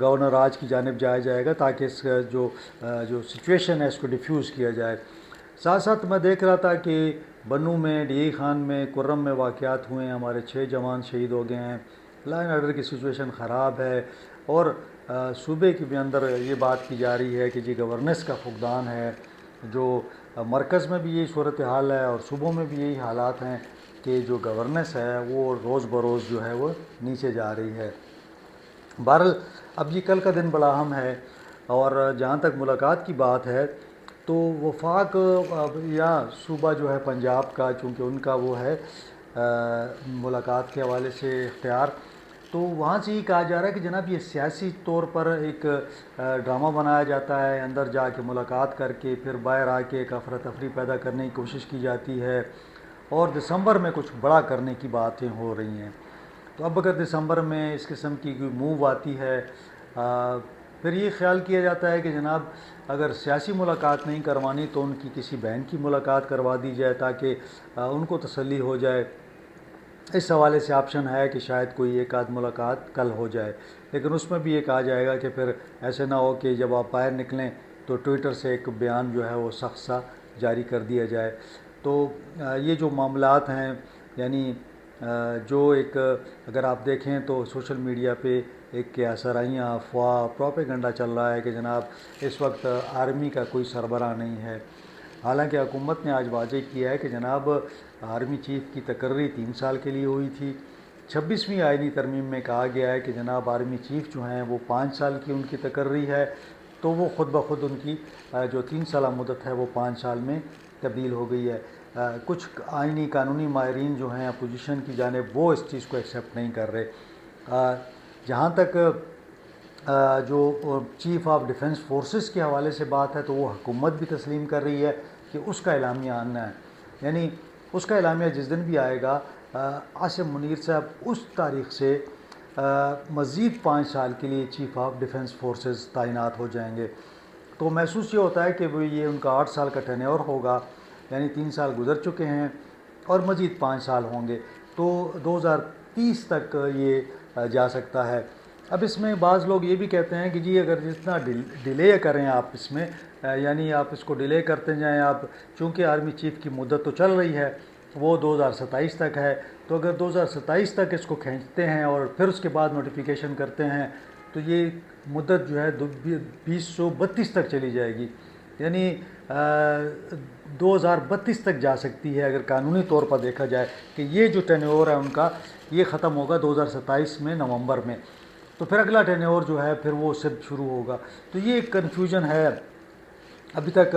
Governor راج کی جانب جایا جائے گا تاکہ اس جو سچویشن ہے اس کو ڈیفیوز کیا جائے۔ ساتھ ساتھ میں دیکھ رہا تھا کہ بنوں میں، ڈی خان میں، کرم میں واقعات ہوئے ہیں، ہمارے 6 جوان شہید ہو گئے ہیں، لا اینڈ آرڈر کی سچویشن خراب ہے، اور صوبے کے بھی اندر یہ بات کی جا رہی ہے کہ جی گورننس کا فقدان ہے، جو مرکز میں بھی یہی صورتحال ہے اور صوبوں میں بھی یہی حالات ہیں کہ جو گورننس ہے وہ روز بروز جو ہے وہ نیچے جا رہی ہے۔ بہرحال اب یہ کل کا دن بڑا اہم ہے، اور جہاں تک ملاقات کی بات ہے تو وفاق یا صوبہ جو ہے پنجاب کا، چونکہ ان کا وہ ہے ملاقات کے حوالے سے اختیار، تو وہاں سے یہ کہا جا رہا ہے کہ جناب یہ سیاسی طور پر ایک ڈرامہ بنایا جاتا ہے، اندر جا کے ملاقات کر کے پھر باہر آ کے ایک افراتفری پیدا کرنے کی کوشش کی جاتی ہے، اور دسمبر میں کچھ بڑا کرنے کی باتیں ہو رہی ہیں۔ تو اب اگر دسمبر میں اس قسم کی کوئی موو آتی ہے، پھر یہ خیال کیا جاتا ہے کہ جناب اگر سیاسی ملاقات نہیں کروانی تو ان کی کسی بہن کی ملاقات کروا دی جائے تاکہ ان کو تسلی ہو جائے۔ اس حوالے سے آپشن ہے کہ شاید کوئی ایک آدھ ملاقات کل ہو جائے، لیکن اس میں بھی یہ کہا جائے گا کہ پھر ایسے نہ ہو کہ جب آپ باہر نکلیں تو ٹویٹر سے ایک بیان جو ہے وہ سخت سا جاری کر دیا جائے۔ تو یہ جو معاملات ہیں، یعنی جو ایک اگر آپ دیکھیں تو سوشل میڈیا پہ ایک اسرائیاں افواہ پروپیگنڈا چل رہا ہے کہ جناب اس وقت آرمی کا کوئی سربراہ نہیں ہے، حالانکہ حکومت نے آج واضح کیا ہے کہ جناب آرمی چیف کی تقرری 3 سال کے لیے ہوئی تھی۔ 26ویں آئینی ترمیم میں کہا گیا ہے کہ جناب آرمی چیف جو ہیں وہ 5 سال کی ان کی تقرری ہے، تو وہ خود بخود ان کی جو 3 سالہ مدت ہے وہ 5 سال میں تبدیل ہو گئی ہے۔ کچھ آئینی قانونی ماہرین جو ہیں اپوزیشن کی جانب وہ اس چیز کو ایکسیپٹ نہیں کر رہے۔ جہاں تک جو چیف آف ڈیفنس فورسز کے حوالے سے بات ہے تو وہ حکومت بھی تسلیم کر رہی ہے کہ اس کا اعلامیہ آنا ہے، یعنی اس کا اعلامیہ جس دن بھی آئے گا عاصم منیر صاحب اس تاریخ سے مزید 5 سال کے لیے چیف آف ڈیفنس فورسز تعینات ہو جائیں گے۔ تو محسوس یہ ہوتا ہے کہ وہ یہ ان کا 8 سال کا ٹینیور ہوگا، یعنی 3 سال گزر چکے ہیں اور مزید 5 سال ہوں گے، تو 2030 تک یہ جا سکتا ہے۔ اب اس میں بعض لوگ یہ بھی کہتے ہیں کہ جی اگر جتنا ڈیلے کریں آپ اس میں، یعنی آپ اس کو ڈیلے کرتے جائیں، آپ چونکہ آرمی چیف کی مدت تو چل رہی ہے وہ 2027 تک ہے، تو اگر 2027 تک اس کو کھینچتے ہیں اور پھر اس کے بعد نوٹیفیکیشن کرتے ہیں تو یہ مدت جو ہے 2032 تک چلی جائے گی، یعنی 2032 تک جا سکتی ہے اگر قانونی طور پر دیکھا جائے کہ یہ جو ٹینیور ہے ان کا یہ ختم ہوگا 2027 میں نومبر میں، تو پھر اگلا ٹینیور جو ہے پھر وہ سب شروع ہوگا۔ تو یہ ایک کنفیوژن ہے، ابھی تک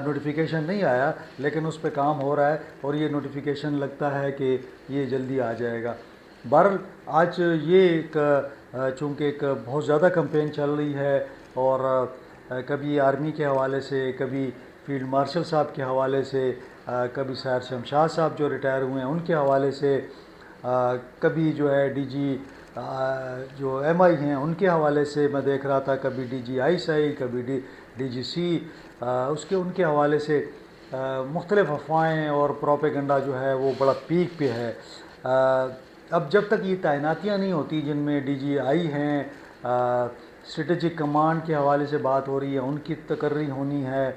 نوٹیفیکیشن نہیں آیا لیکن اس پہ کام ہو رہا ہے، اور یہ نوٹیفیکیشن لگتا ہے کہ یہ جلدی آ جائے گا۔ بہرحال آج یہ ایک چونکہ ایک بہت زیادہ کمپین چل رہی ہے، اور کبھی آرمی کے حوالے سے، کبھی فیلڈ مارشل صاحب کے حوالے سے، کبھی سیر شمشاد صاحب جو ریٹائر ہوئے ہیں ان کے حوالے سے، کبھی جو ہے ڈی جی جو ایم آئی ہیں ان کے حوالے سے میں دیکھ رہا تھا، کبھی ڈی جی آئی سی، کبھی ڈی جی سی، ان کے حوالے سے مختلف افواہیں اور پروپیگنڈا جو ہے وہ بڑا پیک پہ ہے۔ اب جب تک یہ تعیناتیاں نہیں ہوتی جن میں ڈی جی آئی ہیں، اسٹریٹجک کمانڈ کے حوالے سے بات ہو رہی ہے، ان کی تقرری ہونی ہے،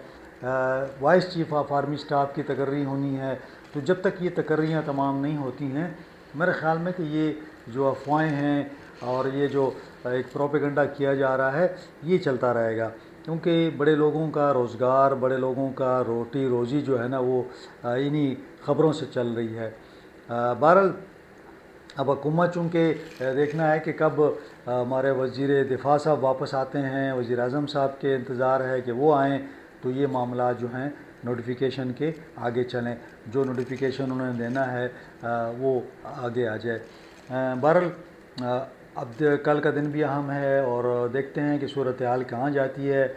vice chief of army staff کی تقرری ہونی ہے، تو جب تک یہ تقرریاں تمام نہیں ہوتی ہیں میرے خیال میں کہ یہ جو افواہیں ہیں اور یہ جو ایک پروپیگنڈا کیا جا رہا ہے یہ چلتا رہے گا، کیونکہ بڑے لوگوں کا روزگار، بڑے لوگوں کا روٹی روزی جو ہے نا وہ انہی خبروں سے چل رہی ہے۔ بہرحال اب حکومت چونکہ دیکھنا ہے کہ کب ہمارے وزیر دفاع صاحب واپس آتے ہیں، وزیر اعظم صاحب کے انتظار ہے کہ وہ آئیں تو یہ معاملات جو ہیں نوٹیفیکیشن کے آگے چلیں، جو نوٹیفیکیشن انہوں نے دینا ہے وہ آگے آ جائے۔ بہرحال اب کل کا دن بھی اہم ہے، اور دیکھتے ہیں کہ صورتحال کہاں جاتی ہے،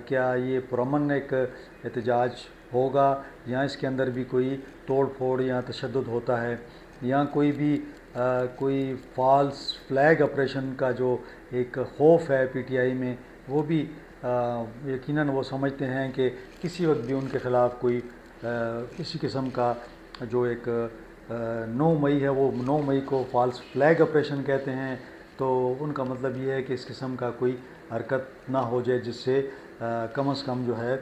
کیا یہ پرامن ایک احتجاج ہوگا یا اس کے اندر بھی کوئی توڑ پھوڑ یا تشدد ہوتا ہے، یا کوئی فالس فلیگ آپریشن کا جو ایک خوف ہے پی ٹی آئی میں، وہ بھی یقیناً وہ سمجھتے ہیں کہ کسی وقت بھی ان کے خلاف کوئی کسی قسم کا جو ایک 9 مئی ہے وہ 9 مئی کو فالس فلیگ آپریشن کہتے ہیں، تو ان کا مطلب یہ ہے کہ اس قسم کا کوئی حرکت نہ ہو جائے جس سے کم از کم جو ہے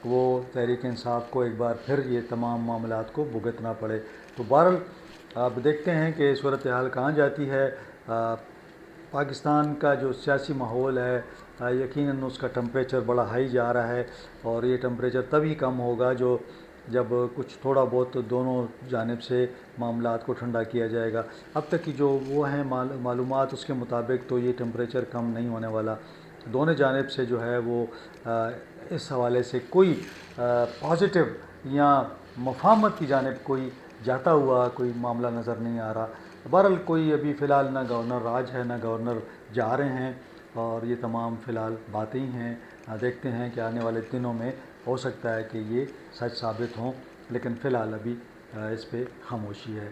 وہ تحریک انصاف کو ایک بار پھر یہ تمام معاملات کو بھگتنا پڑے۔ تو بہرحال اب دیکھتے ہیں کہ صورتحال کہاں جاتی ہے۔ پاکستان کا جو سیاسی ماحول ہے یقیناً اس کا ٹمپریچر بڑا ہائی جا رہا ہے، اور یہ ٹمپریچر تبھی کم ہوگا جب کچھ تھوڑا بہت دونوں جانب سے معاملات کو ٹھنڈا کیا جائے گا۔ اب تک کی جو وہ ہیں معلومات اس کے مطابق تو یہ ٹمپریچر کم نہیں ہونے والا۔ دونوں جانب سے جو ہے وہ اس حوالے سے کوئی پازیٹیو یا مفاہمت کی جانب کوئی جاتا ہوا کوئی معاملہ نظر نہیں آ رہا۔ بہرحال کوئی ابھی فی الحال نہ گورنر راج ہے نہ گورنر جا رہے ہیں، اور یہ تمام فی الحال باتیں ہی ہیں۔ دیکھتے ہیں کہ آنے والے دنوں میں ہو سکتا ہے کہ یہ سچ ثابت ہوں، لیکن فی الحال ابھی اس پہ خاموشی ہے۔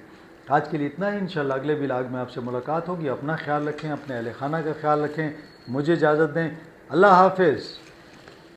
آج کے لیے اتنا ہی، انشاءاللہ اگلے ولاگ میں آپ سے ملاقات ہوگی۔ اپنا خیال رکھیں، اپنے اہل خانہ کا خیال رکھیں، مجھے اجازت دیں، اللہ حافظ۔